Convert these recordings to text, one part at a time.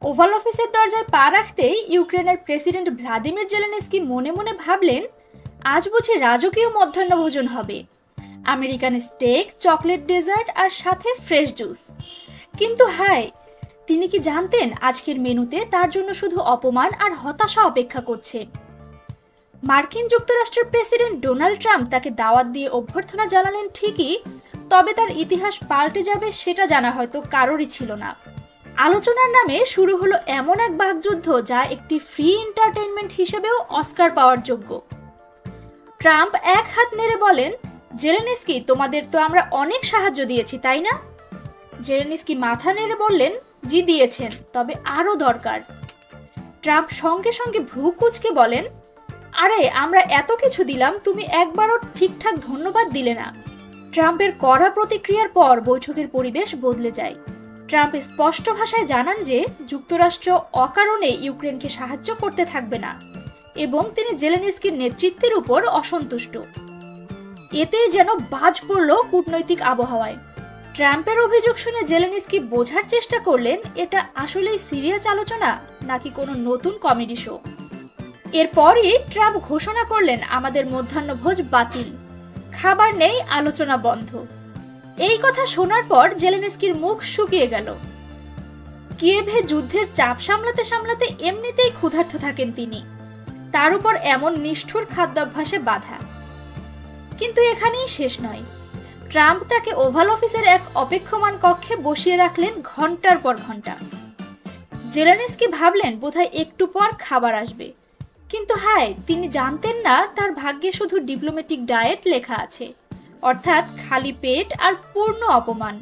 Oval অফিসের দরজায় পা রাখতেই ইউক্রেনের প্রেসিডেন্ট ভ্লাদিমির জেলেনস্কি মনে মনে ভাবলেন, আজ বুঝি রাজকীয় মধ্যাহ্নভোজন হবে। আমেরিকান স্টেক, চকলেট ডেজার্ট আর সাথে ফ্রেশ জুস। কিন্তু হায়, তিনি কি জানতেন আজকের মেনুতে তার জন্য শুধু অপমান আর হতাশা অপেক্ষা করছে। মার্কিন যুক্তরাষ্ট্রের প্রেসিডেন্ট ডোনাল্ড ট্রাম্প তাকে দাওয়াত দিয়ে অভ্যর্থনা জানালেন ঠিকই, তবে তার ইতিহাস পাল্টে যাবে সেটা জানা হয়তো কারোরই ছিল না। আলোচনার নামে শুরু হলো এমন এক বাকযুদ্ধ যা একটি ফ্রি এন্টারটেইনমেন্ট হিসেবেও অস্কার পাওয়ার যোগ্য। ট্রাম্প এক হাত নেড়ে বলেন, জেলেনস্কি, তোমাদের তো আমরা অনেক সাহায্য দিয়েছি, তাই না? জেলেনস্কি মাথা নেড়ে বললেন, জি দিয়েছেন, তবে আরো দরকার। ট্রাম্প সঙ্গে সঙ্গে ভ্রু কুঁচকে বলেন, আরে আমরা এত কিছু দিলাম, তুমি একবারও ঠিকঠাক ধন্যবাদ দিলে না। ট্রাম্পের কড়া প্রতিক্রিয়ার পর বৈঠকের পরিবেশ বদলে যায়। ট্রাম্প স্পষ্ট ভাষায় জানান যে যুক্তরাষ্ট্র অকারণে ইউক্রেনকে সাহায্য করতে থাকবে না এবং তিনি জেলেনস্কির নেতৃত্বের উপর অসন্তুষ্ট। এতেই যেন বাজ পড়ল কূটনৈতিক আবহাওয়ায়। ট্রাম্পের অভিযোগ শুনে জেলেনস্কি বোঝার চেষ্টা করলেন এটা আসলেই সিরিয়াস আলোচনা নাকি কোনো নতুন কমেডি শো। এরপরই ট্রাম্প ঘোষণা করলেন, আমাদের মধ্যাহ্নভোজ বাতিল, খাবার নেই, আলোচনা বন্ধ। এই কথা শোনার পর জেলেনস্কির মুখ শুকিয়ে গেল। কিয়েভে যুদ্ধের চাপ সামলাতে সামলাতে এমনিতেই ক্ষুধার্ত থাকেন তিনি, তার উপর এমন নিষ্ঠুর খাদ্যাভ্যাসে বাধা। কিন্তু এখানেই শেষ নয়। ট্রাম্প তাকে ওভাল অফিসের এক অপেক্ষমান কক্ষে বসিয়ে রাখলেন ঘন্টার পর ঘন্টা। জেলেনস্কি ভাবলেন বোধহয় একটু পর খাবার আসবে, কিন্তু হায়, তিনি জানতেন না তার ভাগ্যে শুধু ডিপ্লোম্যাটিক ডায়েট লেখা আছে, অর্থাৎ খালি পেট আর পূর্ণ অপমান।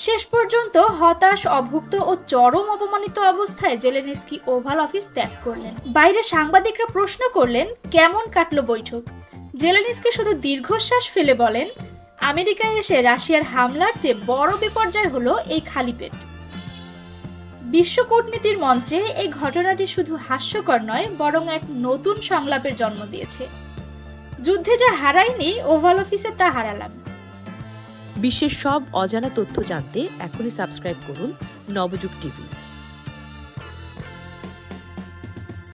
শেষ পর্যন্ত হতাশ, অভুক্ত ও চরম অপমানিত অবস্থায় জেলেনস্কি ওভাল অফিস ত্যাগ করলেন। বাইরে সাংবাদিকরা প্রশ্ন করলেন, কেমন কাটলো বৈঠক? জেলেনস্কি শুধু দীর্ঘশ্বাস ফেলে বলেন, আমেরিকায় এসে রাশিয়ার হামলার চেয়ে বড় বিপর্যয় হলো এই খালি পেট। বিশ্ব কূটনীতির মঞ্চে এই ঘটনাটি শুধু হাস্যকর নয়, বরং এক নতুন সংলাপের জন্ম দিয়েছে। যুদ্ধে যা হারাইনি, ওভাল অফিসে তা হারালাম। বিশ্বের সব অজানা তথ্য জানতে এখনই সাবস্ক্রাইব করুন নবযুগ টিভি।